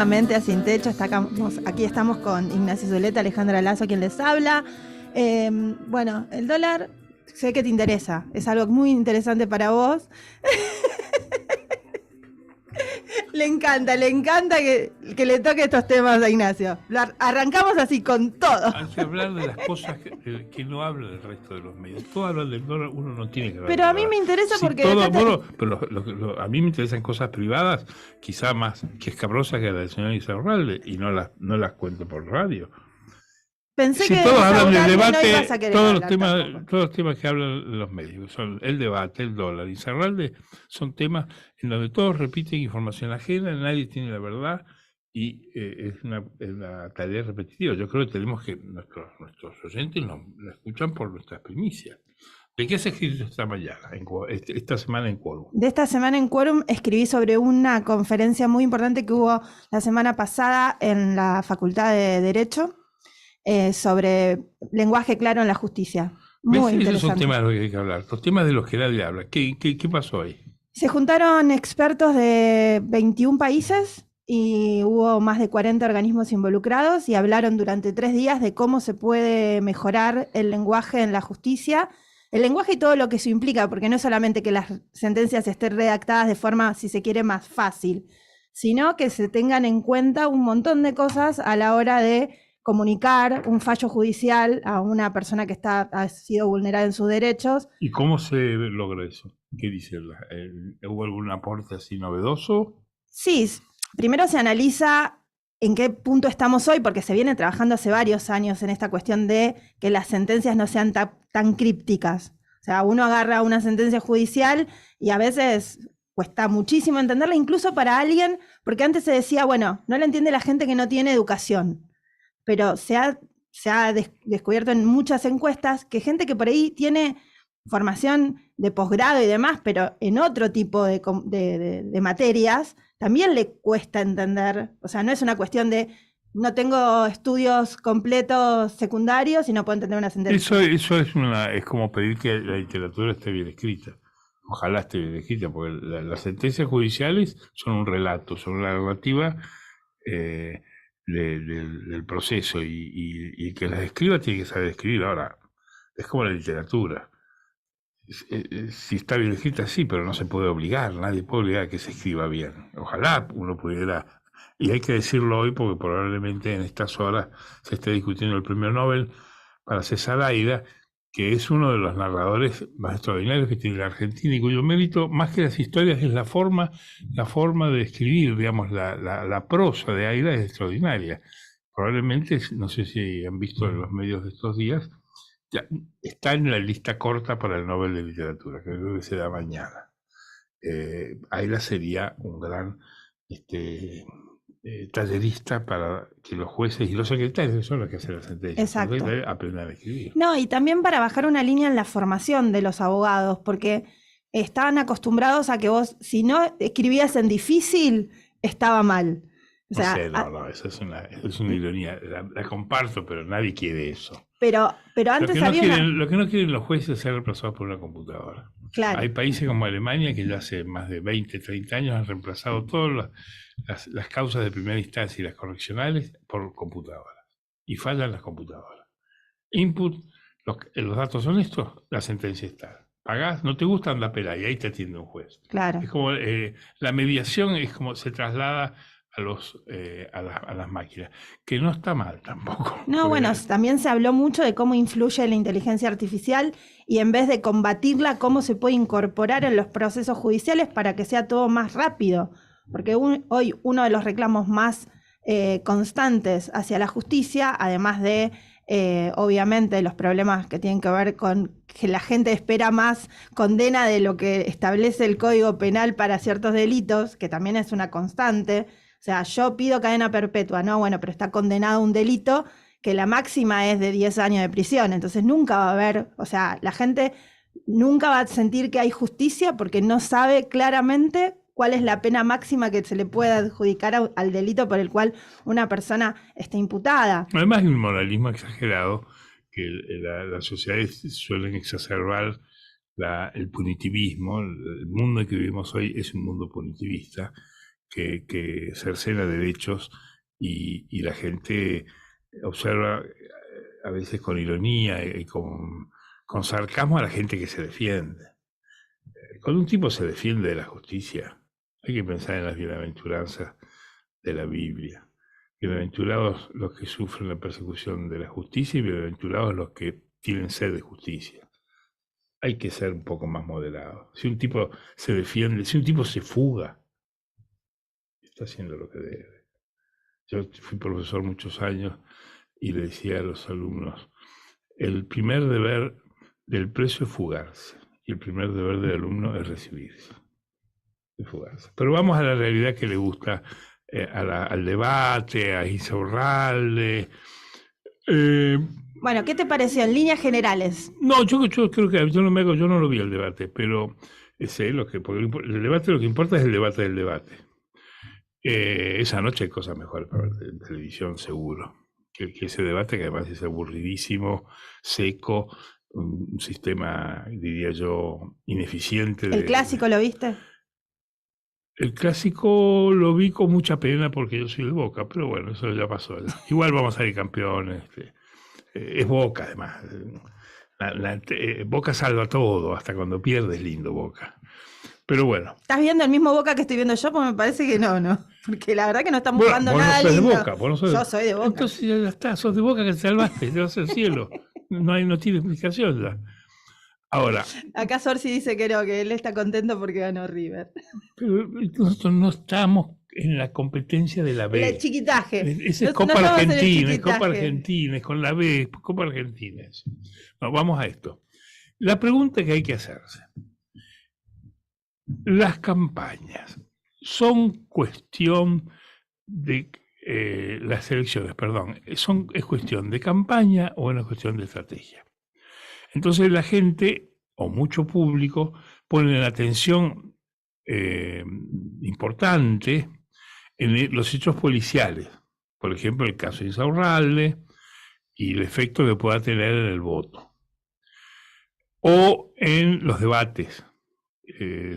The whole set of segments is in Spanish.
Nuevamente a Sin Techo, aquí estamos con Ignacio Zuleta, Alejandra Lazo, quien les habla. Bueno, el dólar, sé que te interesa, es algo muy interesante para vos. Le encanta que le toque estos temas a Ignacio. Arrancamos así con todo. Hay que hablar de las cosas que no habla el resto de los medios. Todos hablan del dólar, uno no tiene que hablar Pero del a mí dólar. me interesa Si porque... todo, bueno, pero a mí me interesan cosas privadas, quizá más que escabrosas que la del señor Insaurralde, y no las cuento por radio. Pensé Si que todos hablan del no ibas a debate, querer hablar tampoco. todos los temas que hablan los medios son el debate, el dólar, Insaurralde, son temas en donde todos repiten información ajena, nadie tiene la verdad, y es una tarea repetitiva. Yo creo que tenemos que, nuestros oyentes nos escuchan por nuestras primicias. ¿De qué has escrito esta mañana, esta semana en Quórum? De esta semana en Quórum escribí sobre una conferencia muy importante que hubo la semana pasada en la Facultad de Derecho sobre lenguaje claro en la justicia. Muy interesante. Esos son temas de los que hay que hablar, los temas de los que nadie habla. ¿Qué pasó ahí? Se juntaron expertos de 21 países y hubo más de 40 organismos involucrados y hablaron durante 3 días de cómo se puede mejorar el lenguaje en la justicia. El lenguaje y todo lo que eso implica, porque no es solamente que las sentencias estén redactadas de forma, si se quiere, más fácil, sino que se tengan en cuenta un montón de cosas a la hora de comunicar un fallo judicial a una persona que ha sido vulnerada en sus derechos. ¿Y cómo se logra eso? ¿Qué dice? ¿Hubo algún aporte así novedoso? Sí, primero se analiza en qué punto estamos hoy, porque se viene trabajando hace varios años en esta cuestión de que las sentencias no sean tan crípticas. O sea, uno agarra una sentencia judicial y a veces cuesta muchísimo entenderla, incluso para alguien, porque antes se decía, bueno, no la entiende la gente que no tiene educación, pero se ha descubierto en muchas encuestas que gente que por ahí tiene formación de posgrado y demás, pero en otro tipo de materias, también le cuesta entender. O sea, no es una cuestión de no tengo estudios completos secundarios y no puedo entender una sentencia. Eso es como pedir que la literatura esté bien escrita. Ojalá esté bien escrita, porque las sentencias judiciales son un relato, son una narrativa del proceso, y el que las escriba tiene que saber escribir. Ahora, es como la literatura. Si está bien escrita, sí, pero no se puede obligar, nadie puede obligar a que se escriba bien. Ojalá uno pudiera, y hay que decirlo hoy porque probablemente en estas horas se esté discutiendo el premio Nobel para César Aira, que es uno de los narradores más extraordinarios que tiene la Argentina y cuyo mérito, más que las historias, es la forma de escribir, digamos, la prosa de Aira es extraordinaria. Probablemente, no sé si han visto en los medios de estos días, ya está en la lista corta para el Nobel de Literatura, que creo que se da mañana. Ayla sería un gran tallerista para que los jueces y los secretarios, que son los que hacen las sentencias, aprendan a escribir. No, y también para bajar una línea en la formación de los abogados, porque estaban acostumbrados a que vos, si no escribías en difícil, estaba mal. O sea, no, eso es una ironía, la comparto, pero nadie quiere eso. Pero antes lo que no quieren los jueces es ser reemplazados por una computadora. Claro. Hay países como Alemania que ya hace más de 20, 30 años han reemplazado todas las causas de primera instancia y las correccionales por computadoras. Y fallan las computadoras. Input, los datos son estos, la sentencia está. Pagás, no te gusta, anda a pelar y ahí te atiende un juez. Claro. Es como la mediación es como se traslada a las máquinas, que no está mal tampoco. No, bueno, también se habló mucho de cómo influye la inteligencia artificial y en vez de combatirla, cómo se puede incorporar en los procesos judiciales para que sea todo más rápido. Porque hoy uno de los reclamos más constantes hacia la justicia, además de obviamente los problemas que tienen que ver con que la gente espera más condena de lo que establece el Código Penal para ciertos delitos, que también es una constante. O sea, yo pido cadena perpetua, no, bueno, pero está condenado a un delito que la máxima es de 10 años de prisión, entonces nunca va a haber, o sea, la gente nunca va a sentir que hay justicia porque no sabe claramente cuál es la pena máxima que se le puede adjudicar al delito por el cual una persona está imputada. Además hay un moralismo exagerado que las sociedades suelen exacerbar el punitivismo. El mundo en que vivimos hoy es un mundo punitivista, que cercena derechos y la gente observa a veces con ironía y con sarcasmo a la gente que se defiende. Cuando un tipo se defiende de la justicia, hay que pensar en las bienaventuranzas de la Biblia. Bienaventurados los que sufren la persecución de la justicia y bienaventurados los que tienen sed de justicia. Hay que ser un poco más moderado. Si un tipo se defiende, si un tipo se fuga, está haciendo lo que debe. Yo fui profesor muchos años y le decía a los alumnos, el primer deber del preso es fugarse y el primer deber del alumno es recibirse, es fugarse. Pero vamos a la realidad que le gusta al debate, a Insaurralde. Bueno, ¿qué te pareció en líneas generales? No, yo creo que yo no lo vi el debate, pero porque el debate lo que importa es el debate del debate. Esa noche hay cosas mejores para ver en televisión, seguro. Que ese debate, que además es aburridísimo, seco, un sistema, diría yo, ineficiente. ¿El clásico lo viste? El clásico lo vi con mucha pena porque yo soy de Boca, pero bueno, eso ya pasó. Igual vamos a salir campeones. Es Boca, además. Boca salva todo, hasta cuando pierde es lindo Boca. Pero bueno. ¿Estás viendo el mismo Boca que estoy viendo yo? Pues me parece que no. Porque la verdad que no estamos jugando nada lindo. De Boca, yo soy de Boca. Entonces ya está, sos de Boca que te salvaste, te vas al cielo. No tiene explicación ya. Ahora. Acá Sorsi dice que no, que él está contento porque ganó River. Pero nosotros no estamos en la competencia de la B. El chiquitaje. Esa es Copa Argentina, es Copa Argentina, es con la B, Copa Argentina. No, vamos a esto. La pregunta que hay que hacerse. Las campañas son cuestión de las elecciones, perdón, es cuestión de campaña o es cuestión de estrategia. Entonces la gente, o mucho público, pone la atención importante en los hechos policiales. Por ejemplo, el caso de Insaurralde y el efecto que pueda tener en el voto. O en los debates.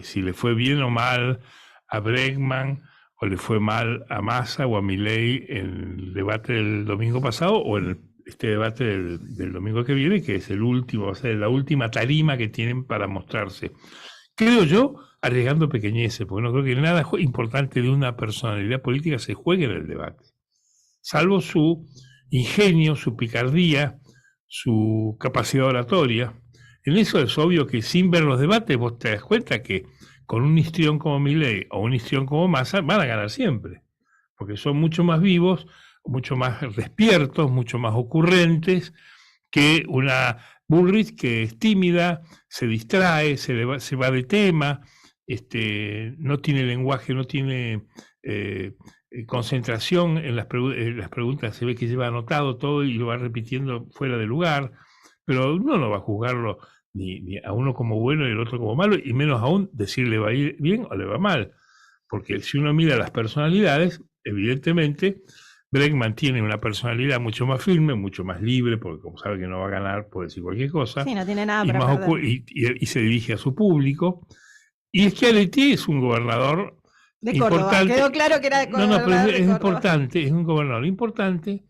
Si le fue bien o mal a Bregman, o le fue mal a Massa o a Milei en el debate del domingo pasado, o en este debate del domingo que viene, que es el último, va a ser la última tarima que tienen para mostrarse. Creo yo, arriesgando pequeñeces, porque no creo que nada importante de una personalidad política se juegue en el debate, salvo su ingenio, su picardía, su capacidad oratoria. En eso es obvio que sin ver los debates vos te das cuenta que con un histrión como Milei o un histrión como Massa van a ganar siempre, porque son mucho más vivos, mucho más despiertos, mucho más ocurrentes que una Bullrich que es tímida, se distrae, se va de tema, no tiene lenguaje, no tiene concentración en las preguntas, se ve que lleva anotado todo y lo va repitiendo fuera de lugar, pero uno no va a juzgarlo ni a uno como bueno y el otro como malo, y menos aún decir le va a ir bien o le va mal, porque si uno mira las personalidades, evidentemente Bregman tiene una personalidad mucho más firme, mucho más libre, porque como sabe que no va a ganar, puede decir cualquier cosa. Sí, no tiene nada para perder. Y se dirige a su público. Y Schiaretti es un gobernador de Córdoba. Importante. Quedó claro que era de Córdoba. No, pero es importante, es un gobernador importante,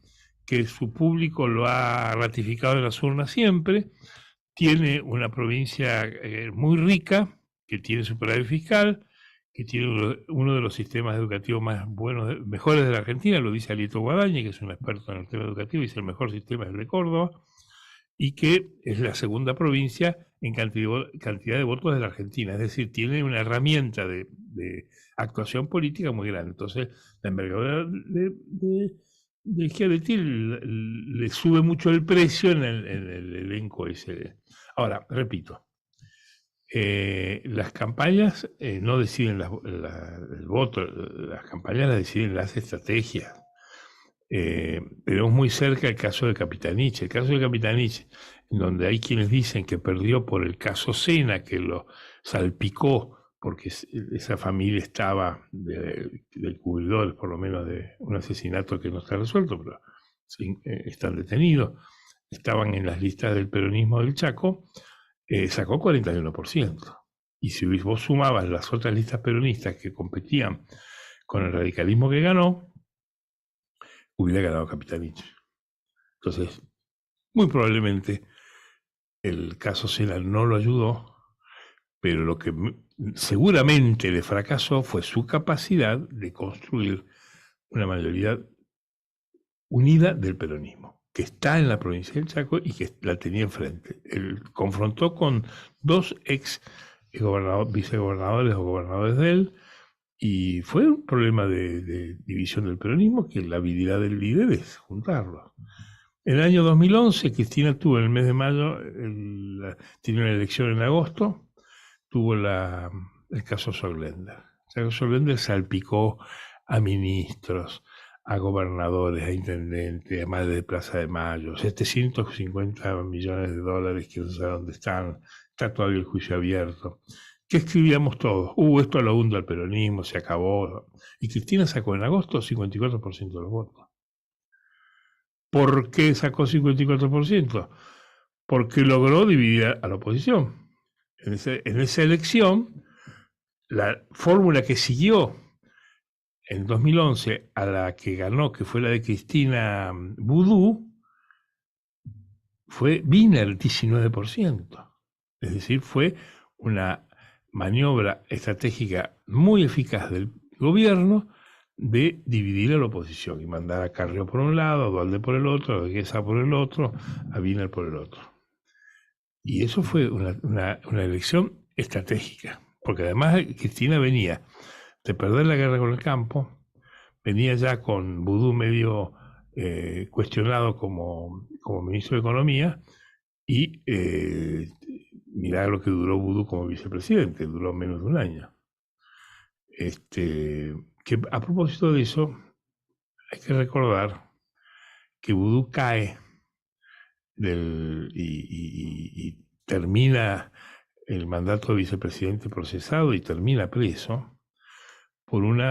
que su público lo ha ratificado en las urnas siempre. Tiene una provincia muy rica, que tiene superávit fiscal, que tiene uno de los sistemas educativos más buenos, mejores de la Argentina, lo dice Alito Guadaña, que es un experto en el tema educativo, dice el mejor sistema es el de Córdoba, y que es la segunda provincia en cantidad de votos de la Argentina, es decir, tiene una herramienta de actuación política muy grande. Entonces, la envergadura de Schiaretti le sube mucho el precio en el elenco ese. Ahora, repito, las campañas no deciden el voto, las campañas las deciden las estrategias. Pero es muy cerca el caso de Capitanich. El caso de Capitanich, en donde hay quienes dicen que perdió por el caso Sena, que lo salpicó, porque esa familia estaba del cubridor, por lo menos de un asesinato que no está resuelto, pero sí, están detenidos, estaban en las listas del peronismo del Chaco, sacó 41%. Y si vos sumabas las otras listas peronistas que competían con el radicalismo que ganó, hubiera ganado Capitanich. Entonces, muy probablemente el caso Sela no lo ayudó, pero lo que seguramente le fracasó fue su capacidad de construir una mayoría unida del peronismo, que está en la provincia del Chaco y que la tenía enfrente. Él confrontó con dos ex vicegobernadores o gobernadores de él, y fue un problema de división del peronismo que la habilidad del líder es juntarlos. En el año 2011, Cristina tuvo en el mes de mayo, tiene una elección en agosto, tuvo el caso Sorlender. El caso Sorlender salpicó a ministros, a gobernadores, a intendentes, a madres de Plaza de Mayo, 750 millones de dólares que no sé dónde están, está todavía el juicio abierto. ¿Qué escribíamos todos? Esto lo hunde al peronismo, se acabó. Y Cristina sacó en agosto 54% de los votos. ¿Por qué sacó 54%? Porque logró dividir a la oposición. En esa elección, la fórmula que siguió en 2011 a la que ganó, que fue la de Cristina Vudú, vino al 19%. Es decir, fue una maniobra estratégica muy eficaz del gobierno de dividir a la oposición y mandar a Carrió por un lado, a Duhalde por el otro, a Guesa por el otro, a Wiener por el otro. Y eso fue una elección estratégica, porque además Cristina venía de perder la guerra con el campo, venía ya con Vudú medio cuestionado como ministro de Economía, y mirá lo que duró Vudú como vicepresidente, duró menos de un año. Que a propósito de eso, hay que recordar que Vudú cae y termina el mandato de vicepresidente procesado y termina preso por un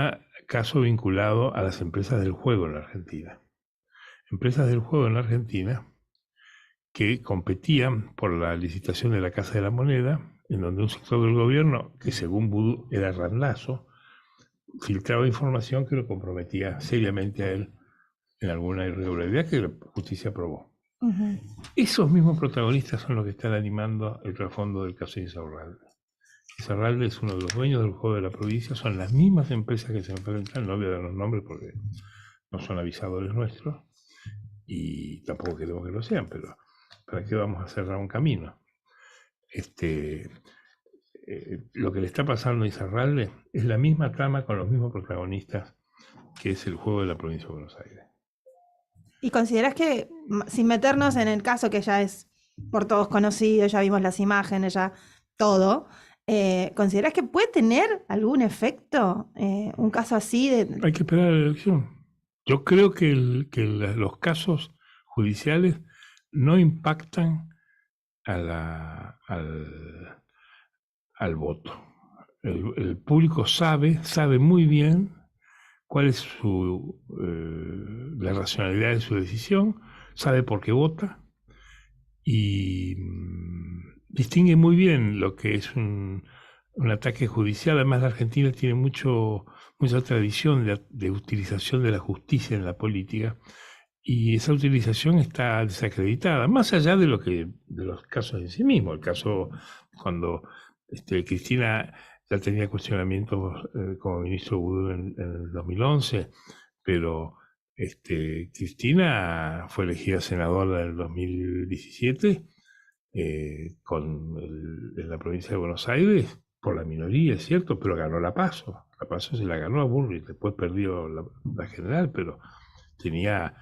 caso vinculado a las empresas del juego en la Argentina. Empresas del juego en la Argentina que competían por la licitación de la Casa de la Moneda, en donde un sector del gobierno, que según Vudú era randazo, filtraba información que lo comprometía seriamente a él en alguna irregularidad que la justicia aprobó. Uh-huh. Esos mismos protagonistas son los que están animando el trasfondo del caso de Insaurralde. Insaurralde es uno de los dueños del juego de la provincia, son las mismas empresas que se enfrentan, no voy a dar los nombres porque no son avisadores nuestros y tampoco queremos que lo sean, pero ¿para qué vamos a cerrar un camino? Lo que le está pasando a Insaurralde es la misma trama con los mismos protagonistas que es el juego de la provincia de Buenos Aires. ¿Y considerás que, sin meternos en el caso que ya es por todos conocido, ya vimos las imágenes, ya todo, considerás que puede tener algún efecto un caso así? Hay que esperar a la elección. Yo creo que los casos judiciales no impactan al voto. El público sabe muy bien cuál es la racionalidad de su decisión, sabe por qué vota y distingue muy bien lo que es un ataque judicial. Además, la Argentina tiene mucha tradición de utilización de la justicia en la política, y esa utilización está desacreditada, más allá de los casos en sí mismos. El caso cuando Cristina ya tenía cuestionamientos como ministro Vudú en el 2011, pero Cristina fue elegida senadora en el 2017 en la provincia de Buenos Aires por la minoría, es cierto, pero ganó la PASO. La PASO se la ganó a Bullrich, después perdió la general, pero había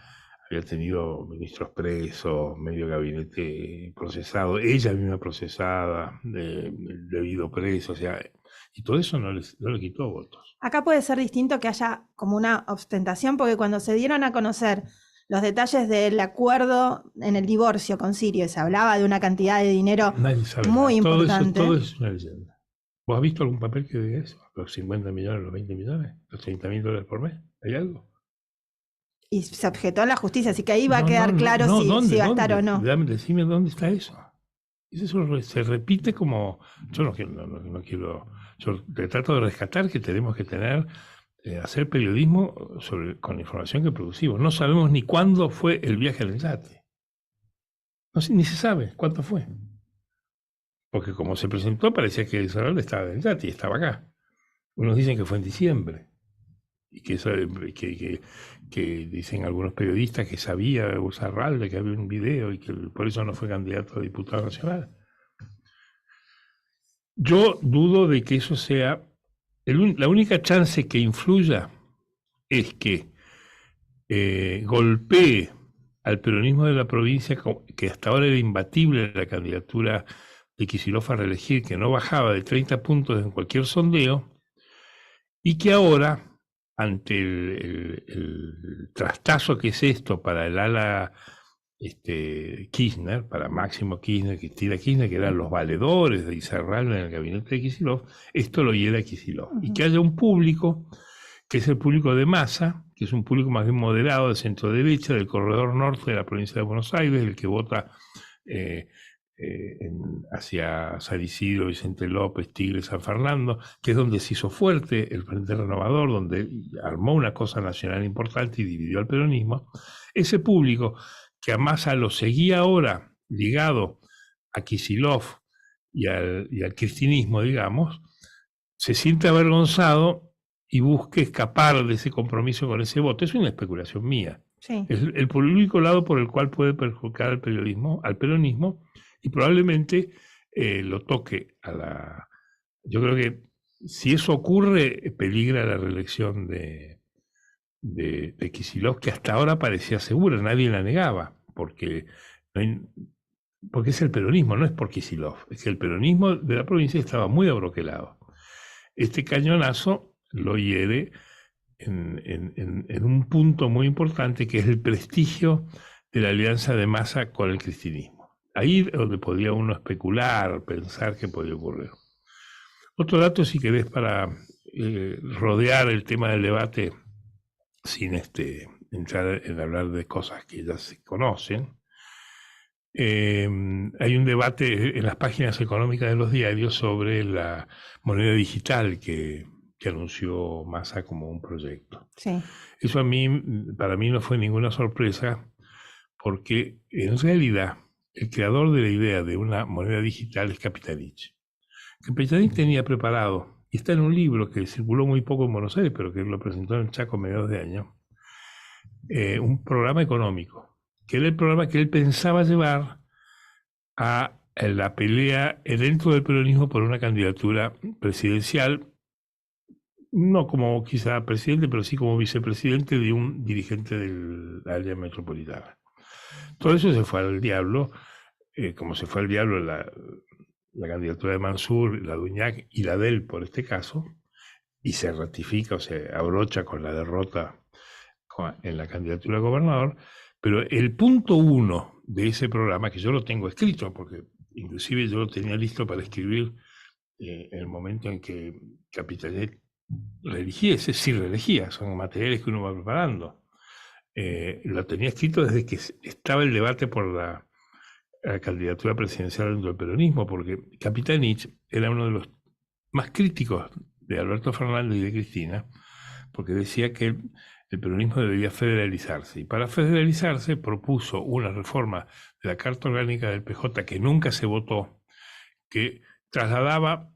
tenido ministros presos, medio gabinete procesado, ella misma procesada, debido preso, o sea, y todo eso no le quitó votos. Acá puede ser distinto que haya como una ostentación, porque cuando se dieron a conocer los detalles del acuerdo en el divorcio con Sirio, se hablaba de una cantidad de dinero muy importante. Todo eso es una leyenda. ¿Vos has visto algún papel que diga eso? ¿Los 50 millones, los 20 millones, los 30.000 dólares por mes? ¿Hay algo? Y se objetó en la justicia, así que ahí va a quedar claro si va a estar o no. Decime dónde está eso. Eso se repite como... Yo no quiero... Yo trato de rescatar que tenemos que tener hacer periodismo con la información que producimos. No sabemos ni cuándo fue el viaje al yate. No sé, ni se sabe cuánto fue. Porque como se presentó, parecía que Israel estaba en el yate y estaba acá. Unos dicen que fue en diciembre. Y que dicen algunos periodistas que sabía Uzarralde, que había un video y que por eso no fue candidato a diputado nacional. Yo dudo de que eso sea... la única chance que influya es que golpee al peronismo de la provincia, que hasta ahora era imbatible la candidatura de Kicillof a reelegir, que no bajaba de 30 puntos en cualquier sondeo, y que ahora, ante el trastazo que es esto para el ala Kirchner, para Máximo Kirchner, Cristina Kirchner, que eran los valedores de Izarralde en el gabinete de Kicillof, esto lo hiera Kicillof. Y que haya un público, que es el público de masa, que es un público más bien moderado, de centro derecha, del corredor norte de la provincia de Buenos Aires, el que vota hacia San Isidro, Vicente López, Tigre, San Fernando, que es donde se hizo fuerte el Frente Renovador, donde armó una cosa nacional importante y dividió al peronismo. Ese público que a Massa lo seguía ahora ligado a Kicillof y al cristinismo, digamos, se siente avergonzado y busque escapar de ese compromiso con ese voto. Es una especulación mía. Sí. Es el único lado por el cual puede perjudicar al peronismo, y probablemente lo toque a la... Yo creo que si eso ocurre, peligra la reelección de Kicillof, que hasta ahora parecía segura, nadie la negaba, porque es el peronismo, no es por Kicillof, es que el peronismo de la provincia estaba muy abroquelado. Este cañonazo lo hiere en un punto muy importante, que es el prestigio de la alianza de Massa con el cristinismo. Ahí es donde podría uno especular, pensar qué podría ocurrir. Otro dato, si querés, para rodear el tema del debate sin entrar en hablar de cosas que ya se conocen. Hay un debate en las páginas económicas de los diarios sobre la moneda digital que anunció Massa como un proyecto. Sí. Eso para mí no fue ninguna sorpresa, porque en realidad el creador de la idea de una moneda digital es Capitanich. Capitanich tenía preparado, y está en un libro que circuló muy poco en Buenos Aires, pero que lo presentó en Chaco a mediados de año, un programa económico, que era el programa que él pensaba llevar a la pelea dentro del peronismo por una candidatura presidencial, no como quizá presidente, pero sí como vicepresidente de un dirigente del área metropolitana. Todo eso se fue al diablo, como se fue al diablo la candidatura de Mansur, la de Uñac y la de él por este caso, y se ratifica o se abrocha con la derrota en la candidatura a gobernador. Pero el punto 1 de ese programa, que yo lo tengo escrito, porque inclusive yo lo tenía listo para escribir en el momento en que Capitanich reeligiese, sí reelegía, son materiales que uno va preparando. Lo tenía escrito desde que estaba el debate por la candidatura presidencial dentro del peronismo, porque Capitanich era uno de los más críticos de Alberto Fernández y de Cristina, porque decía que el peronismo debería federalizarse. Y para federalizarse propuso una reforma de la Carta Orgánica del PJ que nunca se votó, que trasladaba,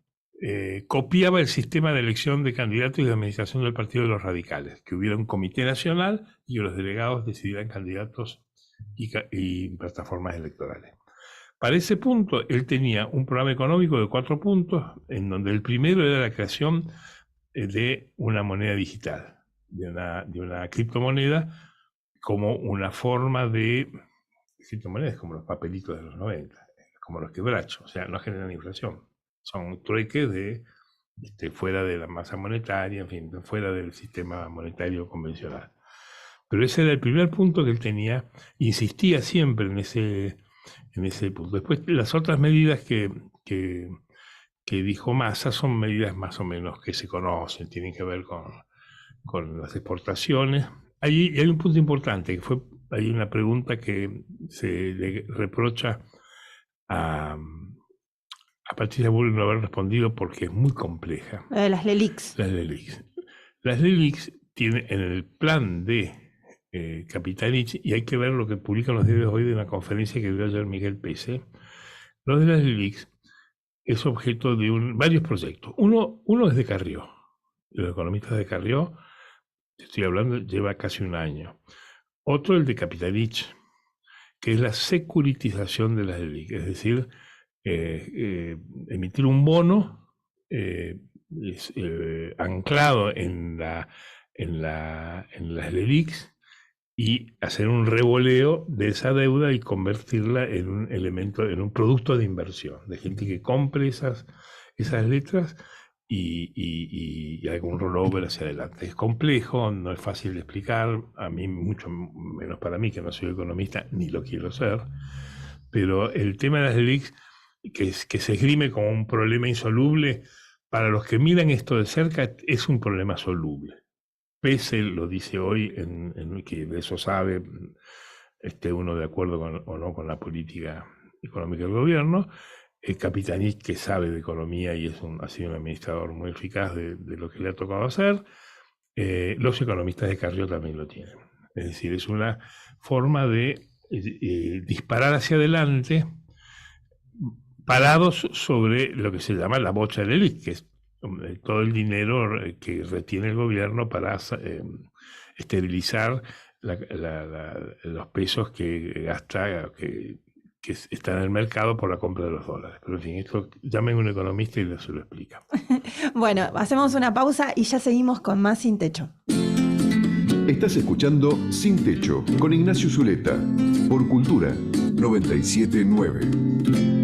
copiaba el sistema de elección de candidatos y de administración del Partido de los Radicales, que hubiera un comité nacional y que los delegados decidieran candidatos y plataformas electorales. Para ese punto, él tenía un programa económico de 4 puntos, en donde el primero era la creación de una moneda digital, de una criptomoneda, como una forma de criptomonedas, como los papelitos de los 90, como los quebrachos, o sea, no generan inflación. Son trueques fuera de la masa monetaria, en fin, fuera del sistema monetario convencional. Pero ese era el primer punto que él tenía, insistía siempre en ese punto. Después, las otras medidas que dijo Massa son medidas más o menos que se conocen, tienen que ver con las exportaciones. Hay un punto importante, que hay una pregunta que se le reprocha a Patricia Bullrich no haber respondido porque es muy compleja. Las LELIQs. Las LELIQs. Las LELIQs tienen en el plan de Capitanich, y hay que ver lo que publican los diarios hoy de una conferencia que dio ayer Miguel Pese, lo de las LELIQs es objeto de varios proyectos. Uno es de Carrió, los economistas de Carrió, estoy hablando, lleva casi un año. Otro, el de Capitanich, que es la securitización de las LELIQ, es decir, emitir un bono anclado en las LELIQs y hacer un revoleo de esa deuda y convertirla en un elemento, en un producto de inversión, de gente que compre esas letras y algún rollover hacia adelante. Es complejo, no es fácil de explicar, a mí mucho menos para mí, que no soy economista, ni lo quiero ser, pero el tema de las LELIQs, que se esgrime como un problema insoluble, para los que miran esto de cerca, es un problema soluble. Pese lo dice hoy, que de eso sabe, esté uno de acuerdo o no con la política económica del gobierno. Capitanich, que sabe de economía y ha sido un administrador muy eficaz de lo que le ha tocado hacer. Los economistas de Carrió también lo tienen. Es decir, es una forma de disparar hacia adelante, parados sobre lo que se llama la bocha de LELIQ, que es todo el dinero que retiene el gobierno para esterilizar los pesos que gasta, que están en el mercado por la compra de los dólares. Pero en fin, esto llamen a un economista y se lo explica. Bueno, hacemos una pausa y ya seguimos con más Sin Techo. Estás escuchando Sin Techo con Ignacio Zuleta por Cultura 97.9.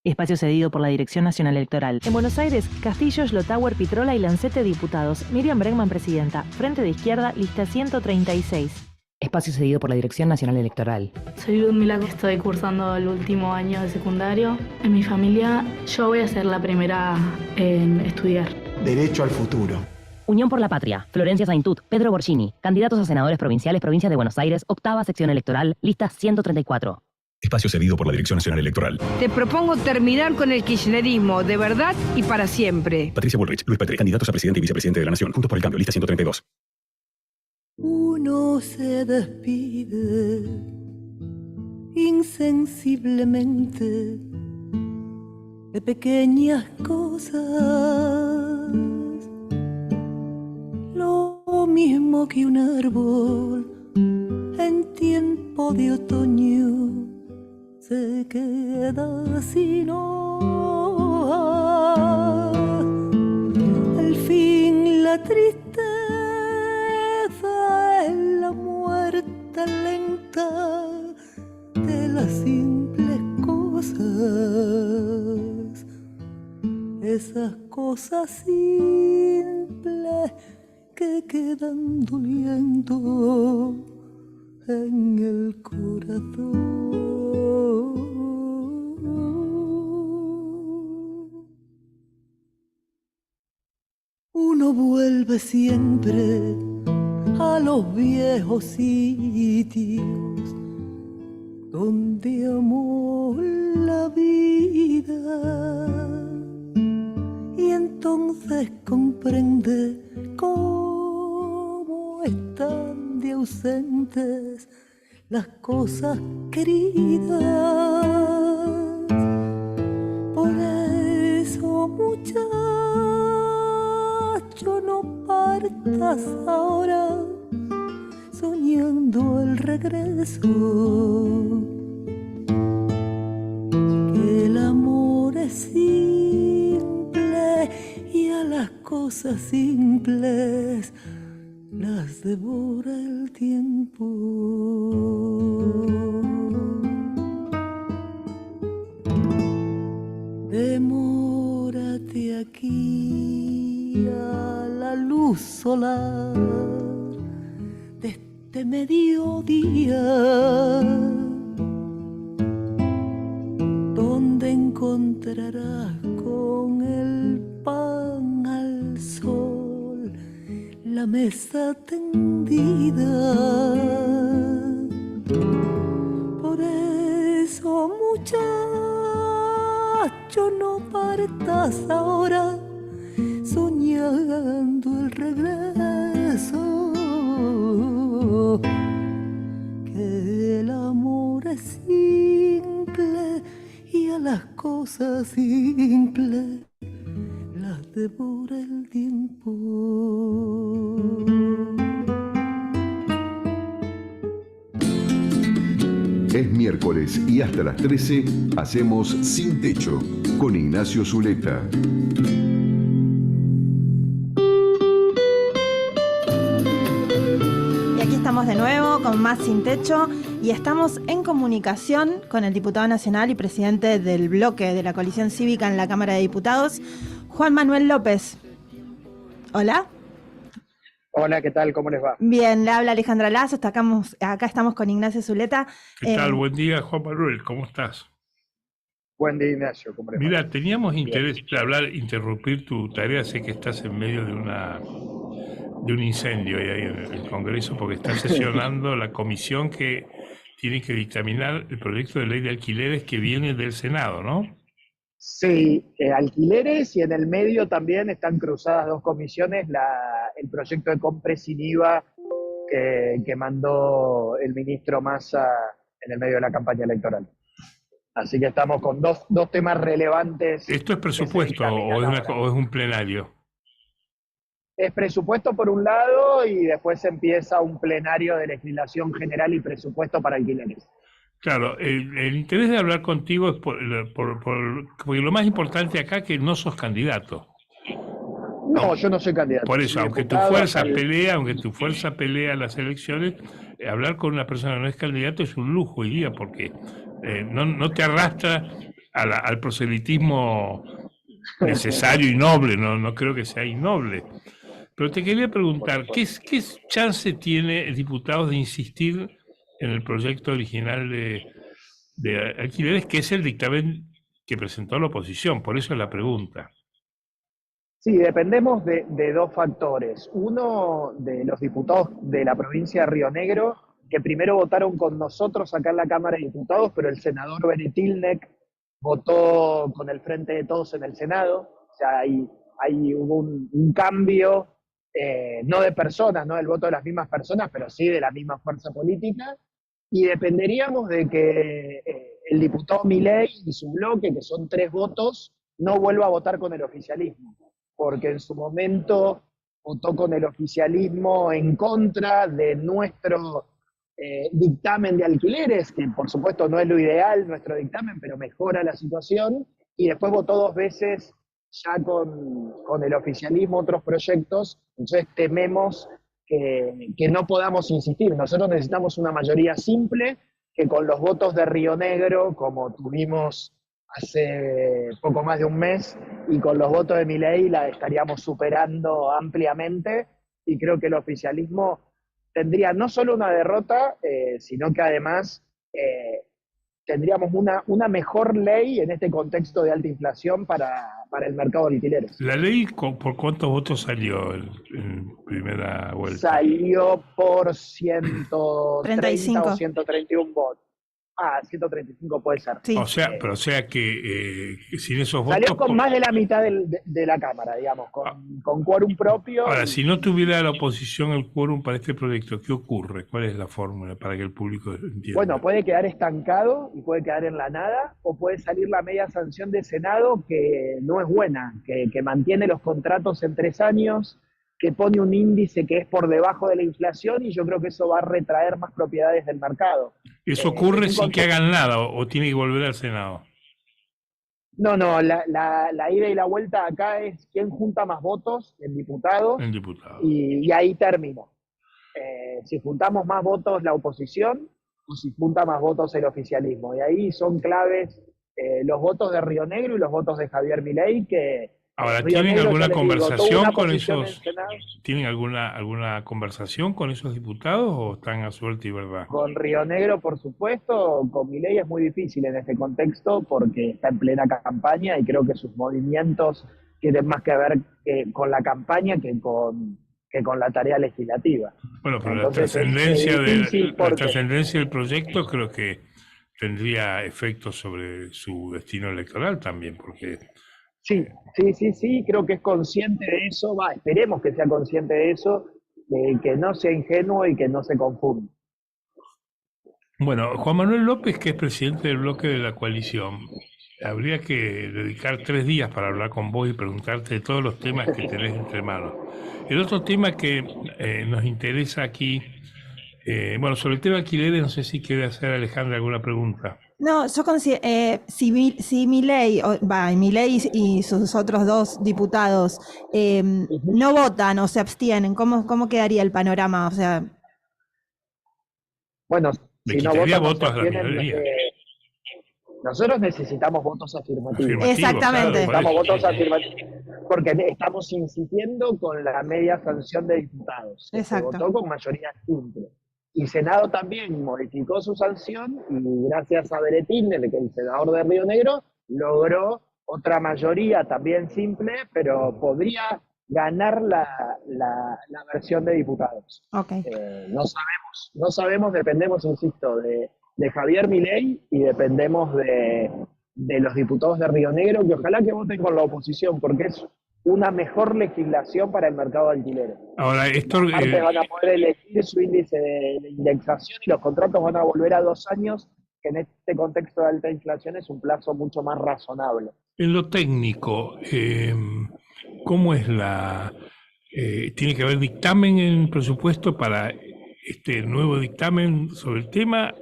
Espacio cedido por la Dirección Nacional Electoral. En Buenos Aires, Castillo, Schlotauer, Pitrola y Lancete diputados. Miriam Bregman, presidenta. Frente de Izquierda, lista 136. Espacio cedido por la Dirección Nacional Electoral. Soy Ludmila, estoy cursando el último año de secundario. En mi familia, yo voy a ser la primera en estudiar. Derecho al futuro. Unión por la Patria. Florencia Saintut, Pedro Borgini. Candidatos a senadores provinciales, Provincia de Buenos Aires, octava sección electoral, lista 134. Espacio cedido por la Dirección Nacional Electoral. Te propongo terminar con el kirchnerismo de verdad y para siempre. Patricia Bullrich, Luis Petri, candidatos a presidente y vicepresidente de la Nación. Juntos por el Cambio, lista 132. Uno se despide insensiblemente de pequeñas cosas, lo mismo que un árbol en tiempo de otoño se queda sin hojas. Al fin la tristeza es la muerte lenta de las simples cosas, esas cosas simples que quedan doliendo en el corazón. Uno vuelve siempre a los viejos sitios donde amó la vida, y entonces comprende cómo están de ausentes las cosas queridas. Por eso, muchacho, no partas ahora soñando el regreso, que el amor es simple y a las cosas simples las devora el tiempo. Demórate aquí a la luz solar de este mediodía, donde encontrarás con el pan al sol la mesa tendida. Por eso, muchacho, no partas ahora soñando anunciando el regreso, que el amor es simple y a las cosas simples las devora el tiempo. Es miércoles y hasta las 13 hacemos Sin Techo con Ignacio Zuleta. Y aquí estamos de nuevo con más Sin Techo y estamos en comunicación con el diputado nacional y presidente del bloque de la coalición cívica en la Cámara de Diputados, Juan Manuel López. Hola. Hola, ¿qué tal? ¿Cómo les va? Bien, le habla Alejandra Lazo, acá estamos con Ignacio Zuleta. ¿Qué tal? Buen día, Juan Manuel, ¿cómo estás? Buen día, Ignacio, ¿cómo les va? Mira, teníamos interés de hablar, interrumpir tu tarea, sé que estás en medio de un incendio ahí en el Congreso, porque está sesionando la comisión que tiene que dictaminar el proyecto de ley de alquileres que viene del Senado, ¿no? Sí, alquileres, y en el medio también están cruzadas dos comisiones, el proyecto de compra sin IVA que mandó el ministro Massa en el medio de la campaña electoral. Así que estamos con dos temas relevantes. ¿Esto es presupuesto o es un plenario? Es presupuesto por un lado y después empieza un plenario de legislación general y presupuesto para alquileres. Claro, el interés de hablar contigo es porque lo más importante acá es que no sos candidato. No, yo no soy candidato. Por eso, aunque tu fuerza pelea las elecciones, hablar con una persona que no es candidato es un lujo hoy día, porque no te arrastra al proselitismo necesario y noble, no creo que sea innoble. Pero te quería preguntar, ¿qué chance tiene el diputado de insistir en el proyecto original de alquileres, que es el dictamen que presentó la oposición? Por eso es la pregunta. Sí, dependemos de dos factores. Uno, de los diputados de la provincia de Río Negro, que primero votaron con nosotros acá en la Cámara de Diputados, pero el senador Beretilnek votó con el Frente de Todos en el Senado. O sea, ahí hubo un cambio, no de personas, no del voto de las mismas personas, pero sí de la misma fuerza política. Y dependeríamos de que el diputado Milei y su bloque, que son 3 votos, no vuelva a votar con el oficialismo, porque en su momento votó con el oficialismo en contra de nuestro dictamen de alquileres, que por supuesto no es lo ideal nuestro dictamen, pero mejora la situación, y después votó 2 veces ya con el oficialismo otros proyectos. Entonces tememos que no podamos insistir. Nosotros necesitamos una mayoría simple, que con los votos de Río Negro, como tuvimos hace poco más de un mes, y con los votos de Milei la estaríamos superando ampliamente, y creo que el oficialismo tendría no solo una derrota, sino que además tendríamos una mejor ley en este contexto de alta inflación para el mercado de alquileres. ¿La ley por cuántos votos salió en primera vuelta? Salió por 130 35. o 131 votos. 135 puede ser. Sí. O sea que sin esos votos... Salió con más de la mitad de la Cámara, digamos, con quórum propio. Ahora, si no tuviera la oposición el quórum para este proyecto, ¿qué ocurre? ¿Cuál es la fórmula para que el público entienda? Bueno, puede quedar estancado y puede quedar en la nada, o puede salir la media sanción de Senado, que no es buena, que mantiene los contratos en 3 años, que pone un índice que es por debajo de la inflación, y yo creo que eso va a retraer más propiedades del mercado. ¿Eso ocurre sin que hagan nada o tiene que volver al Senado? No, la ida y la vuelta acá es quién junta más votos en diputados, y ahí termina. Si juntamos más votos la oposición o si junta más votos el oficialismo. Y ahí son claves los votos de Río Negro y los votos de Javier Milei, que... Ahora, ¿tienen alguna conversación con esos? ¿Tienen alguna conversación con esos diputados o están a suerte y verdad? Con Río Negro, por supuesto. Con Milei es muy difícil en este contexto porque está en plena campaña y creo que sus movimientos tienen más que ver con la campaña que con la tarea legislativa. Bueno, pero entonces, la trascendencia del proyecto creo que tendría efectos sobre su destino electoral también, porque Sí, creo que es consciente de eso, esperemos que sea consciente de eso, de que no sea ingenuo y que no se confunda. Bueno, Juan Manuel López, que es presidente del bloque de la coalición, habría que dedicar 3 días para hablar con vos y preguntarte de todos los temas que tenés entre manos. El otro tema que nos interesa aquí, bueno, sobre el tema de alquileres, no sé si quiere hacer Alejandra alguna pregunta. No, yo considero, si Milei, Milei y sus otros 2 diputados no votan o se abstienen, ¿cómo quedaría el panorama? O sea, bueno, Le si no quitaría votan, votos a la minoría. nosotros necesitamos votos afirmativos. Exactamente. Necesitamos votos afirmativos porque estamos insistiendo con la media sanción de diputados. Exacto. Se votó con mayoría simple. Y Senado también modificó su sanción y gracias a Beretín, el senador de Río Negro, logró otra mayoría también simple, pero podría ganar la versión de diputados. Okay. No sabemos, dependemos, insisto, de Javier Milei y dependemos de los diputados de Río Negro, que ojalá que voten con la oposición, porque es una mejor legislación para el mercado de alquileres. Ahora, esto Aparte van a poder elegir su índice de indexación y los contratos van a volver a 2 años, que en este contexto de alta inflación es un plazo mucho más razonable. en lo técnico, ¿cómo es tiene que haber dictamen en el presupuesto para este nuevo dictamen sobre el tema?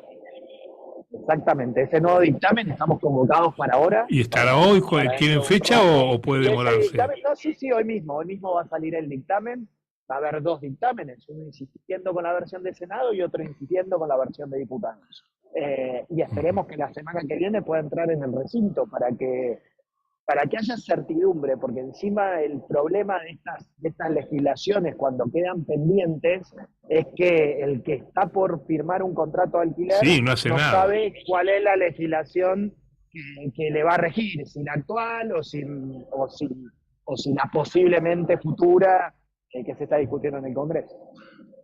Exactamente, ese nuevo dictamen estamos convocados para ahora. ¿Y estará hoy? ¿Tienen fecha o puede demorarse? No, sí, hoy mismo va a salir el dictamen. Va a haber 2 dictámenes, uno insistiendo con la versión de Senado y otro insistiendo con la versión de diputados. Y esperemos que la semana que viene pueda entrar en el recinto para que haya certidumbre, porque encima el problema de estas legislaciones cuando quedan pendientes es que el que está por firmar un contrato de alquiler no sabe cuál es la legislación que le va a regir, si la actual o si la posiblemente futura que se está discutiendo en el Congreso.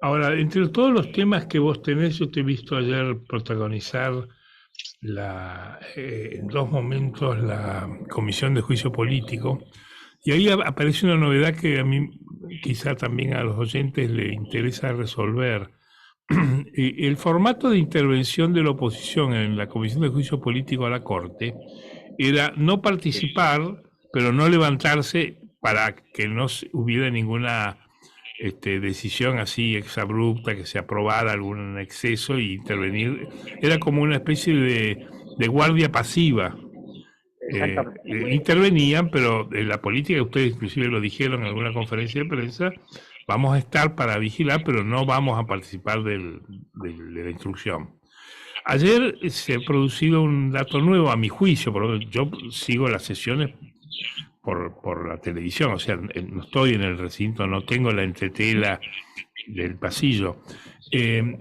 Ahora, entre todos los temas que vos tenés, yo te he visto ayer protagonizar en 2 momentos la Comisión de Juicio Político, y ahí aparece una novedad que a mí, quizá también a los oyentes le interesa resolver. El formato de intervención de la oposición en la Comisión de Juicio Político a la Corte era no participar, pero no levantarse para que no hubiera ninguna decisión así exabrupta, que se aprobara algún exceso y intervenir. Era como una especie de guardia pasiva. Intervenían, pero en la política, ustedes inclusive lo dijeron en alguna conferencia de prensa, vamos a estar para vigilar, pero no vamos a participar de la instrucción. Ayer se ha producido un dato nuevo, a mi juicio, porque yo sigo las sesiones por la televisión, o sea, no estoy en el recinto, no tengo la entretela del pasillo.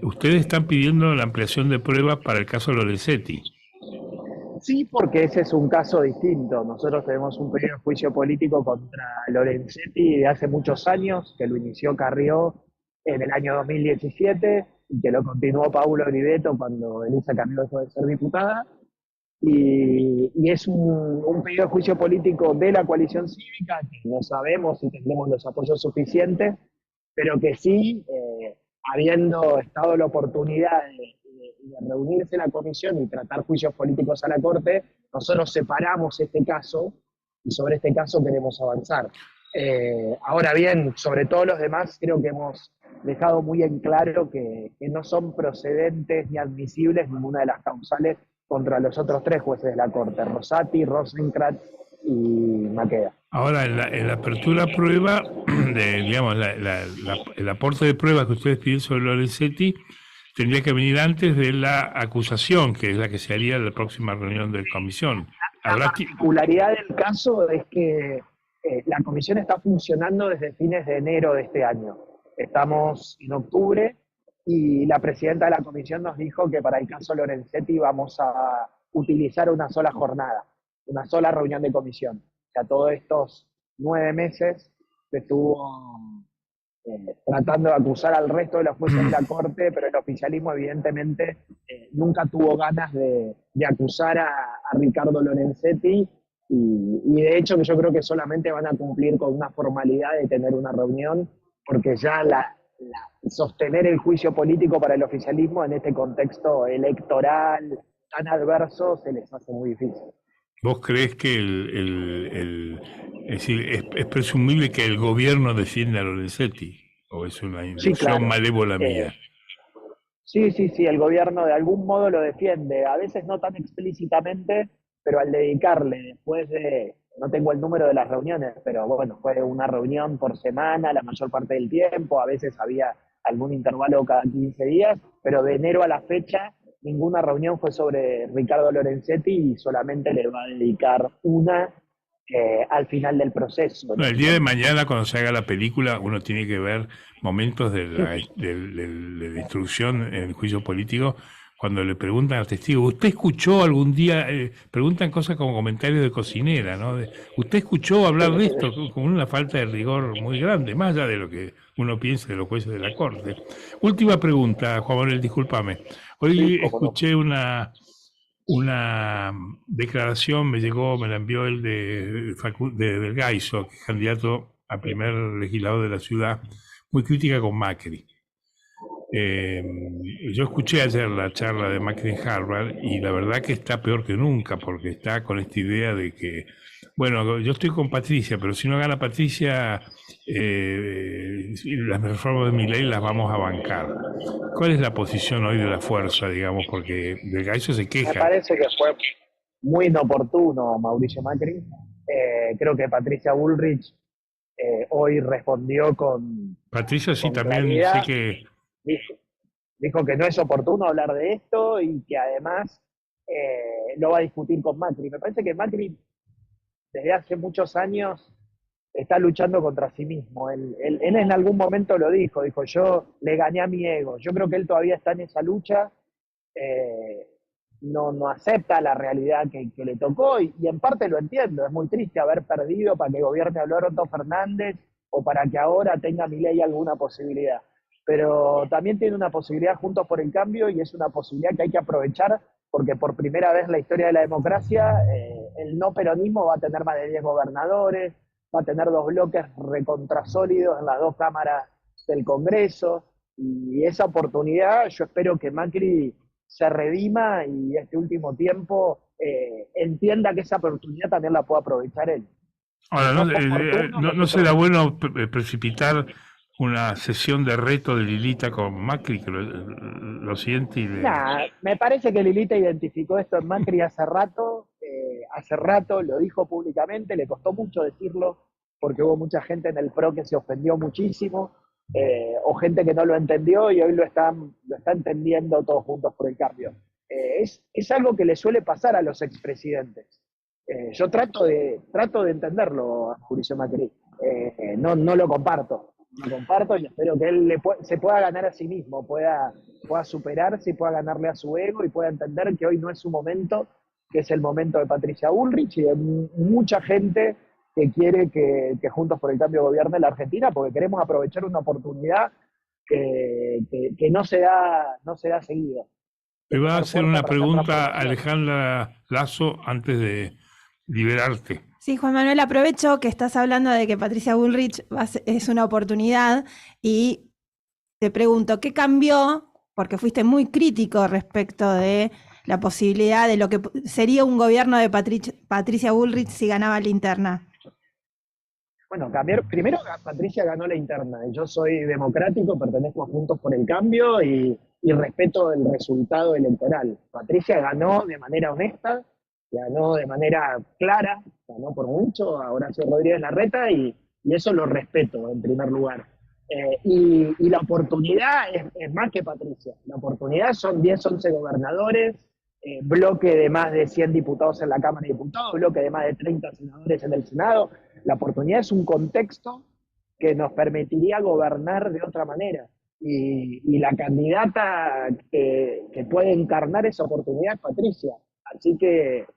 Ustedes están pidiendo la ampliación de pruebas para el caso Lorenzetti. Sí, porque ese es un caso distinto. Nosotros tenemos un pedido de juicio político contra Lorenzetti de hace muchos años, que lo inició Carrió en el año 2017 y que lo continuó Paulo Oliveto cuando Elisa Carrió dejó de ser diputada. Y es un pedido de juicio político de la coalición cívica, que no sabemos si tendremos los apoyos suficientes, pero que sí, habiendo estado la oportunidad de reunirse en la comisión y tratar juicios políticos a la Corte, nosotros separamos este caso y sobre este caso queremos avanzar. Ahora bien, sobre todos los demás, creo que hemos dejado muy en claro que no son procedentes ni admisibles ninguna de las causales contra los otros 3 jueces de la Corte, Rosati, Rosenkrantz y Maqueda. Ahora, en la apertura prueba, digamos, el aporte de pruebas que ustedes piden sobre Lorenzetti tendría que venir antes de la acusación, que es la que se haría en la próxima reunión de comisión. La particularidad del caso es que la comisión está funcionando desde fines de enero de este año. Estamos en octubre y la presidenta de la comisión nos dijo que para el caso Lorenzetti vamos a utilizar una sola jornada, una sola reunión de comisión. O sea, todos estos 9 meses se estuvo tratando de acusar al resto de los jueces de la Corte, pero el oficialismo evidentemente nunca tuvo ganas de acusar a Ricardo Lorenzetti y de hecho yo creo que solamente van a cumplir con una formalidad de tener una reunión, porque ya sostener el juicio político para el oficialismo en este contexto electoral tan adverso se les hace muy difícil. ¿Vos crees que es decir, es presumible que el gobierno defienda a Lorenzetti? ¿O es una inducción claro. malévola mía? Sí, el gobierno de algún modo lo defiende, a veces no tan explícitamente, pero al dedicarle después de, no tengo el número de las reuniones, pero bueno, fue una reunión por semana la mayor parte del tiempo, a veces había algún intervalo cada 15 días, pero de enero a la fecha ninguna reunión fue sobre Ricardo Lorenzetti y solamente le va a dedicar una al final del proceso. Bueno, el día de mañana, cuando se haga la película, uno tiene que ver momentos de la instrucción en el juicio político, cuando le preguntan al testigo, ¿usted escuchó algún día? Preguntan cosas como comentarios de cocinera, ¿no? ¿Usted escuchó hablar de esto? Con una falta de rigor muy grande, más allá de lo que uno piensa de los jueces de la Corte. Última pregunta, Juan Manuel, discúlpame. Hoy escuché una declaración, me la envió el del Gaiso, que es candidato a primer legislador de la ciudad, muy crítica con Macri. Yo escuché ayer la charla de Macri en Harvard y la verdad que está peor que nunca, porque está con esta idea de que, bueno, yo estoy con Patricia, pero si no gana Patricia, las reformas de mi ley las vamos a bancar. ¿Cuál es la posición hoy de la fuerza, digamos? Porque del Gaiso se queja. Me parece que fue muy inoportuno Mauricio Macri. Creo que Patricia Bullrich hoy respondió con... Patricia sí, con también claridad. sé que... Dijo que no es oportuno hablar de esto y que además lo va a discutir con Macri. Me parece que Macri desde hace muchos años está luchando contra sí mismo. Él en algún momento lo dijo, yo le gané a mi ego. Yo creo que él todavía está en esa lucha, no acepta la realidad que le tocó y en parte lo entiendo. Es muy triste haber perdido para que gobierne Alberto Fernández o para que ahora tenga Milei alguna posibilidad. Pero también tiene una posibilidad Juntos por el Cambio y es una posibilidad que hay que aprovechar porque por primera vez en la historia de la democracia el no peronismo va a tener más de 10 gobernadores, va a tener 2 bloques recontrasólidos en las 2 cámaras del Congreso y esa oportunidad yo espero que Macri se redima y este último tiempo entienda que esa oportunidad también la puede aprovechar él. Ahora, no será bueno precipitar una sesión de reto de Lilita con Macri, que lo siente y me parece que Lilita identificó esto en Macri hace rato, lo dijo públicamente, le costó mucho decirlo, porque hubo mucha gente en el PRO que se ofendió muchísimo, o gente que no lo entendió y hoy lo está entendiendo todos Juntos por el Cambio. Es algo que le suele pasar a los expresidentes. Yo trato de entenderlo a Mauricio Macri, no lo comparto. Lo comparto y espero que él se pueda ganar a sí mismo, pueda superarse y pueda ganarle a su ego y pueda entender que hoy no es su momento, que es el momento de Patricia Bullrich y de mucha gente que quiere que Juntos por el Cambio gobierne la Argentina, porque queremos aprovechar una oportunidad que no se da seguido. Me va a hacer una pregunta Alejandra Lazo antes de liberarte. Sí, Juan Manuel, aprovecho que estás hablando de que Patricia Bullrich es una oportunidad y te pregunto, ¿qué cambió? Porque fuiste muy crítico respecto de la posibilidad de lo que sería un gobierno de Patricia Bullrich si ganaba la interna. Bueno, primero Patricia ganó la interna. Yo soy democrático, pertenezco a Juntos por el Cambio y respeto el resultado electoral. Patricia ganó de manera honesta, ganó de manera clara, ganó por mucho a Horacio Rodríguez Larreta y eso lo respeto en primer lugar. Y la oportunidad es más que Patricia. La oportunidad son 10, 11 gobernadores, bloque de más de 100 diputados en la Cámara de Diputados, bloque de más de 30 senadores en el Senado. La oportunidad es un contexto que nos permitiría gobernar de otra manera. Y la candidata que puede encarnar esa oportunidad es Patricia. Así que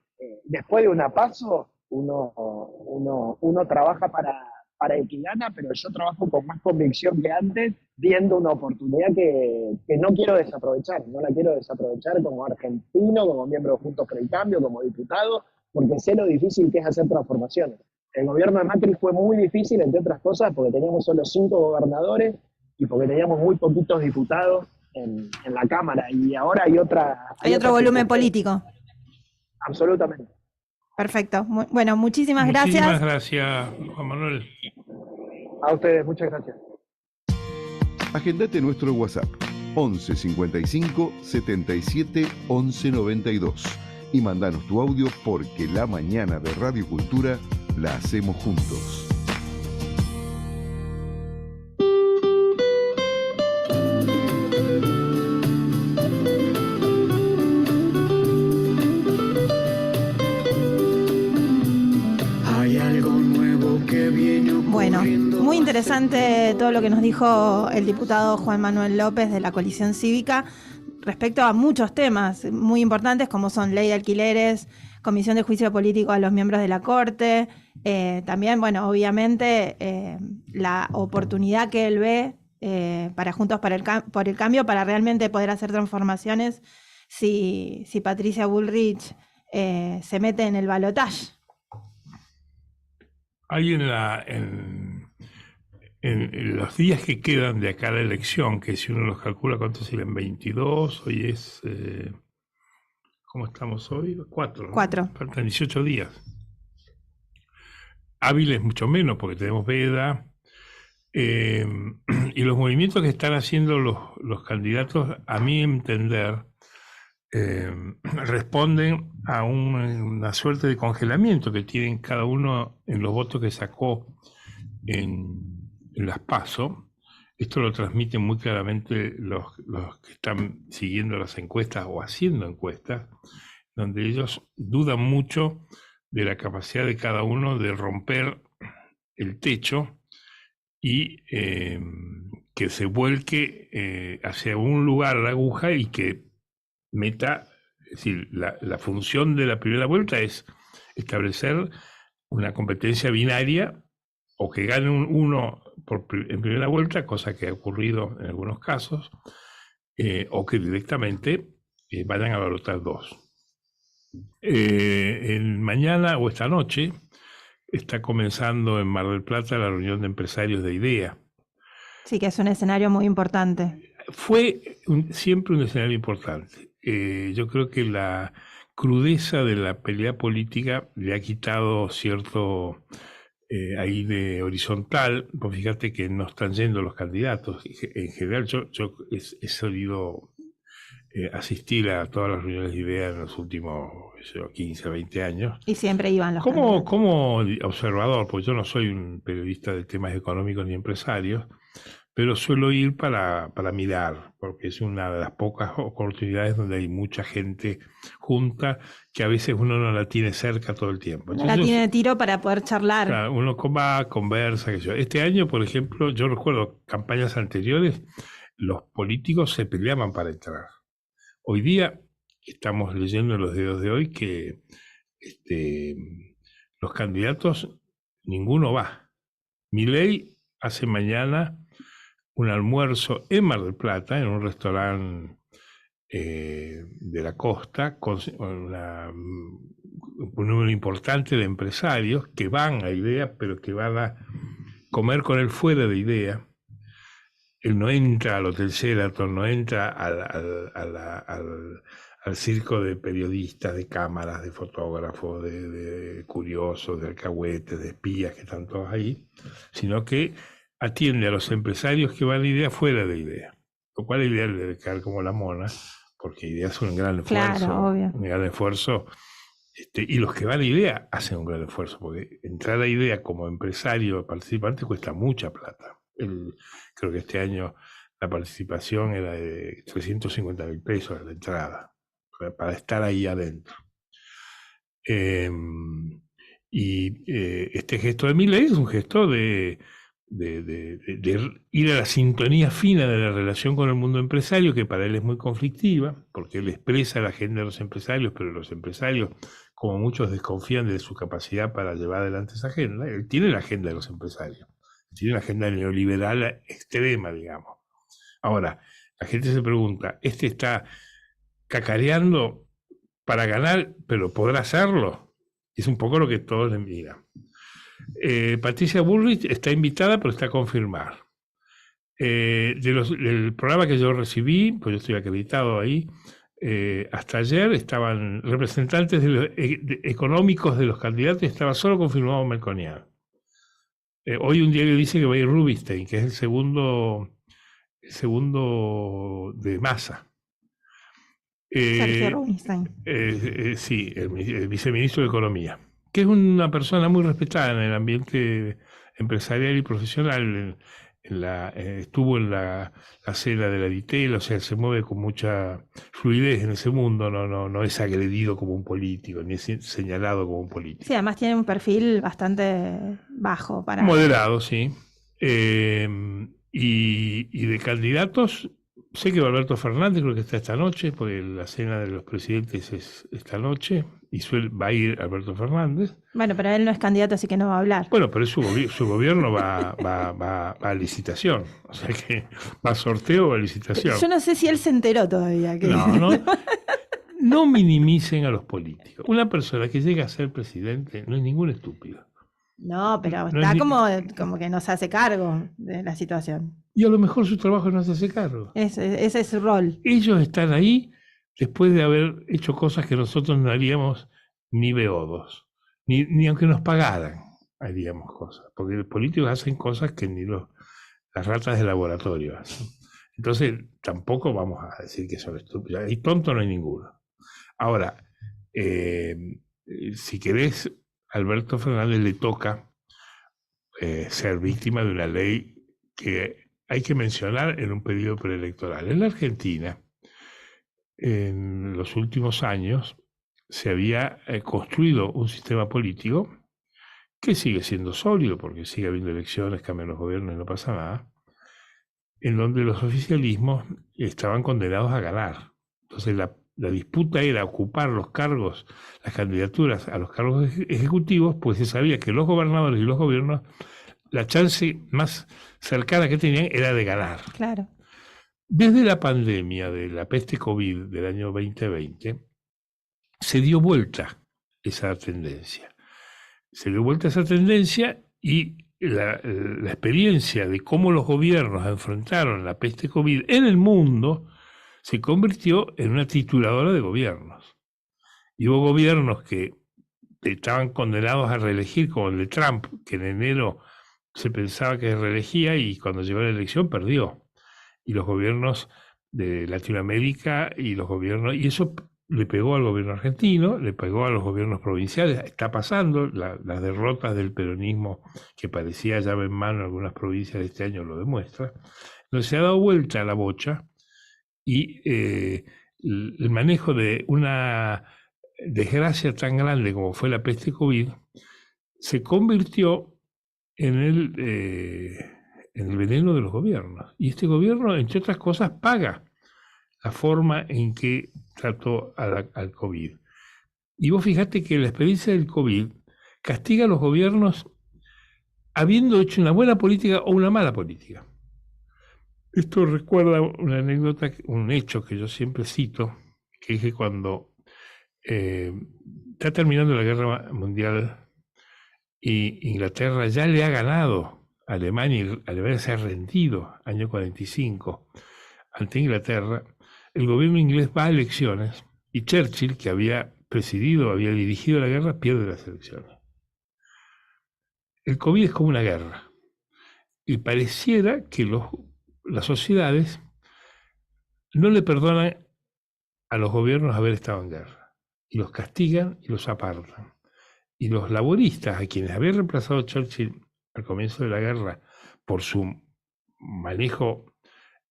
después de una PASO, uno trabaja para Equidana, pero yo trabajo con más convicción que antes, viendo una oportunidad que no quiero desaprovechar. No la quiero desaprovechar como argentino, como miembro de Juntos por el Cambio, como diputado, porque sé lo difícil que es hacer transformaciones. El gobierno de Macri fue muy difícil, entre otras cosas, porque teníamos solo 5 gobernadores y porque teníamos muy poquitos diputados en la Cámara, y ahora hay otro volumen político. Absolutamente. Perfecto. Bueno, muchísimas gracias. Muchísimas gracias, Juan Manuel. A ustedes, muchas gracias. Agendate nuestro WhatsApp 11 55 77 11 92 y mandanos tu audio, porque la mañana de Radio Cultura la hacemos juntos. Hay algo nuevo que viene Bueno, ocurriendo. muy interesante todo lo que nos dijo el diputado Juan Manuel López de la Coalición Cívica respecto a muchos temas muy importantes, como son ley de alquileres, comisión de juicio político a los miembros de la Corte, también, bueno, obviamente la oportunidad que él ve para Juntos por el Cambio para realmente poder hacer transformaciones si Patricia Bullrich se mete en el balotaje. Hay en los días que quedan de acá a la elección, que si uno los calcula, ¿cuántos serían? 22, hoy es... ¿cómo estamos hoy? 4. 4. Faltan 18 días. Hábiles mucho menos, porque tenemos veda. Y los movimientos que están haciendo los candidatos, a mi entender, responden a una suerte de congelamiento que tienen cada uno en los votos que sacó en las PASO. Esto lo transmiten muy claramente los que están siguiendo las encuestas o haciendo encuestas, donde ellos dudan mucho de la capacidad de cada uno de romper el techo y que se vuelque hacia un lugar la aguja y que meta, es decir, la función de la primera vuelta es establecer una competencia binaria, o que gane uno en primera vuelta, cosa que ha ocurrido en algunos casos, o que directamente vayan a balotar 2. Mañana o esta noche está comenzando en Mar del Plata la reunión de empresarios de IDEA. Sí, que es un escenario muy importante. Fue siempre un escenario importante. Yo creo que la crudeza de la pelea política le ha quitado cierto aire horizontal. Pues fíjate que no están yendo los candidatos. En general yo he solido asistir a todas las reuniones de IDEA en los últimos 15, 20 años. Y siempre iban los como observador, porque yo no soy un periodista de temas económicos ni empresarios, pero suelo ir para mirar, porque es una de las pocas oportunidades donde hay mucha gente junta, que a veces uno no la tiene cerca todo el tiempo. Entonces, la tiene de tiro para poder charlar. Claro, uno va, conversa, qué sé yo. Este año, por ejemplo, yo recuerdo campañas anteriores, los políticos se peleaban para entrar. Hoy día, estamos leyendo en los dedos de hoy que los candidatos, ninguno va. Milei hace mañana un almuerzo en Mar del Plata, en un restaurante de la costa, con un número importante de empresarios que van a IDEA, pero que van a comer con él fuera de IDEA. Él no entra al Hotel Sheraton, no entra al circo de periodistas, de cámaras, de fotógrafos, de curiosos, de alcahuetes, de espías que están todos ahí, sino que atiende a los empresarios que van a IDEA fuera de IDEA, lo cual la idea debe caer como la mona, porque IDEA es un gran esfuerzo, claro, obvio. un gran esfuerzo, y los que van a IDEA hacen un gran esfuerzo, porque entrar a IDEA como empresario participante cuesta mucha plata. Creo que este año la participación era de 350.000 pesos de entrada, para estar ahí adentro. Este gesto de Milei es un gesto de ir a la sintonía fina de la relación con el mundo empresario, que para él es muy conflictiva, porque él expresa la agenda de los empresarios, pero los empresarios, como muchos, desconfían de su capacidad para llevar adelante esa agenda. Él tiene la agenda de los empresarios, tiene la agenda neoliberal extrema, digamos. Ahora, la gente se pregunta, está cacareando para ganar, pero ¿podrá hacerlo? Es un poco lo que todos le miran. Patricia Bullrich está invitada, pero está confirmada. Del programa que yo recibí, pues yo estoy acreditado ahí, hasta ayer estaban representantes económicos de los candidatos y estaba solo confirmado Melconian. Hoy un diario dice que va a ir Rubinstein, que es el segundo de Massa. Sergio Rubinstein. Sí, el viceministro de Economía, que es una persona muy respetada en el ambiente empresarial y profesional. Estuvo en la cena de la Ditel, o sea, se mueve con mucha fluidez en ese mundo, no es agredido como un político, ni es señalado como un político. Sí, además tiene un perfil bastante bajo para... Moderado, sí. Y de candidatos, sé que Alberto Fernández creo que está esta noche, porque la cena de los presidentes es esta noche, y va a ir Alberto Fernández. Bueno, pero él no es candidato, así que no va a hablar. Bueno, pero su gobierno va a licitación, o sea que va a sorteo o a licitación. Yo no sé si él se enteró todavía. No minimicen a los políticos. Una persona que llega a ser presidente no es ningún estúpido. No, pero No está es como que no se hace cargo de la situación. Y a lo mejor su trabajo no se hace cargo. Ese es su rol. Ellos están ahí después de haber hecho cosas que nosotros no haríamos ni beodos, ni aunque nos pagaran haríamos cosas, porque los políticos hacen cosas que ni las ratas de laboratorio hacen. Entonces tampoco vamos a decir que son estúpidos, y tonto no hay ninguno. Ahora, si querés, Alberto Fernández le toca ser víctima de una ley que hay que mencionar en un periodo preelectoral. En la Argentina, en los últimos años, se había construido un sistema político que sigue siendo sólido, porque sigue habiendo elecciones, cambian los gobiernos y no pasa nada, en donde los oficialismos estaban condenados a ganar. Entonces la disputa era ocupar los cargos, las candidaturas a los cargos ejecutivos, pues se sabía que los gobernadores y los gobiernos, la chance más cercana que tenían era de ganar. Claro. Desde la pandemia de la peste COVID del año 2020, se dio vuelta esa tendencia. Se dio vuelta esa tendencia y la experiencia de cómo los gobiernos enfrentaron la peste COVID en el mundo se convirtió en una trituradora de gobiernos. Y hubo gobiernos que estaban condenados a reelegir, como el de Trump, que en enero se pensaba que reelegía y cuando llegó la elección perdió. Y los gobiernos de Latinoamérica y eso le pegó al gobierno argentino, le pegó a los gobiernos provinciales. Está pasando, las derrotas del peronismo que parecía llave en mano en algunas provincias de este año lo demuestra. Entonces se ha dado vuelta a la bocha y el manejo de una desgracia tan grande como fue la peste COVID se convirtió en el veneno de los gobiernos. Y este gobierno, entre otras cosas, paga la forma en que trató al COVID. Y vos fijate que la experiencia del COVID castiga a los gobiernos habiendo hecho una buena política o una mala política. Esto recuerda una anécdota, un hecho que yo siempre cito, que es que cuando está terminando la Guerra Mundial y Inglaterra ya le ha ganado a Alemania, y Alemania se ha rendido, año 45, ante Inglaterra, el gobierno inglés va a elecciones y Churchill, que había dirigido la guerra, pierde las elecciones. El COVID es como una guerra y pareciera que las sociedades no le perdonan a los gobiernos haber estado en guerra y los castigan y los apartan. Y los laboristas, a quienes había reemplazado Churchill al comienzo de la guerra por su manejo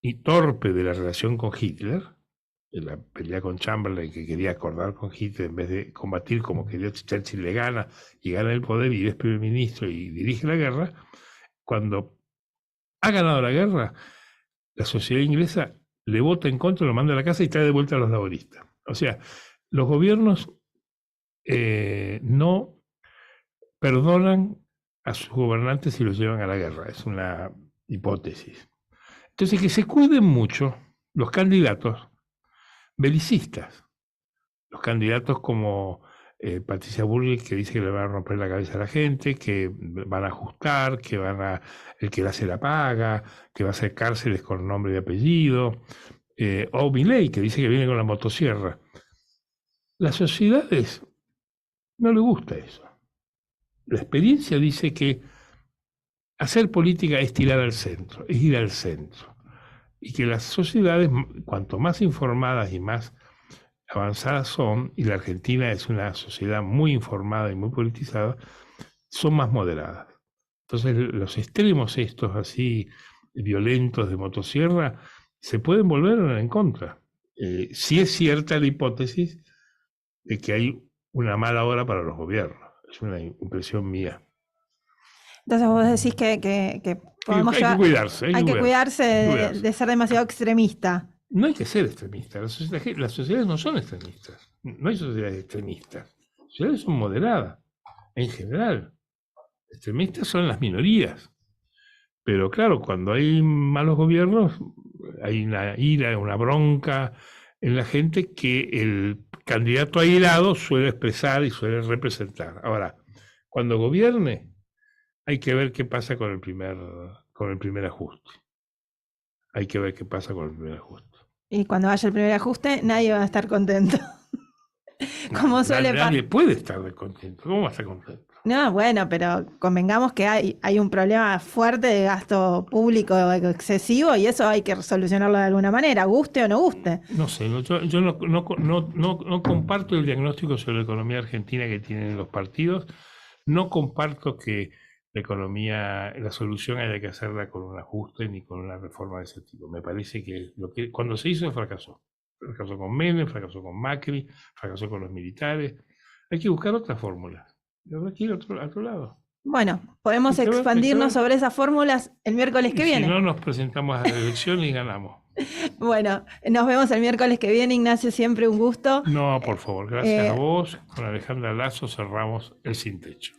y torpe de la relación con Hitler, en la pelea con Chamberlain, que quería acordar con Hitler en vez de combatir como quería Churchill, le gana y gana el poder y es primer ministro y dirige la guerra. Cuando ha ganado la guerra, la sociedad inglesa le vota en contra, lo manda a la casa y trae de vuelta a los laboristas. O sea, los gobiernos no perdonan a sus gobernantes y los llevan a la guerra. Es una hipótesis. Entonces, que se cuiden mucho los candidatos belicistas, los candidatos como Patricia Bullrich, que dice que le van a romper la cabeza a la gente, que van a ajustar, que el que la hace la paga, que va a hacer cárceles con nombre y apellido, o Milei, que dice que viene con la motosierra. Las sociedades no les gusta eso. La experiencia dice que hacer política es tirar al centro, es ir al centro. Y que las sociedades, cuanto más informadas y más avanzadas son, y la Argentina es una sociedad muy informada y muy politizada, son más moderadas. Entonces los extremos estos así violentos de motosierra se pueden volver en contra. Sí es cierta la hipótesis de que hay una mala hora para los gobiernos. Es una impresión mía. Entonces vos decís que podemos hay que cuidarse. Hay que cuidarse de ser demasiado extremista. No hay que ser extremista. Las sociedades no son extremistas. No hay sociedades extremistas. Las sociedades son moderadas, en general. Extremistas son las minorías. Pero claro, cuando hay malos gobiernos, hay una ira, una bronca en la gente que el candidato airado suele expresar y suele representar. Ahora, cuando gobierne, hay que ver qué pasa con el primer ajuste. Hay que ver qué pasa con el primer ajuste. Y cuando vaya el primer ajuste, nadie va a estar contento. Como suele pasar. Nadie puede estar contento. ¿Cómo va a estar contento? No, bueno, pero convengamos que hay un problema fuerte de gasto público excesivo y eso hay que solucionarlo de alguna manera, guste o no guste. No sé, yo no comparto el diagnóstico sobre la economía argentina que tienen los partidos. No comparto que la solución haya que hacerla con un ajuste ni con una reforma de ese tipo. Me parece que cuando se hizo fracasó. Fracasó con Menem, fracasó con Macri, fracasó con los militares. Hay que buscar otra fórmula. Habrá que ir a otro lado. Bueno, podemos expandirnos sobre esas fórmulas el miércoles que viene. Si no, nos presentamos a la elección y ganamos. Bueno, nos vemos el miércoles que viene, Ignacio, siempre un gusto. No, por favor, gracias a vos. Con Alejandra Lazo cerramos el Sin Techo.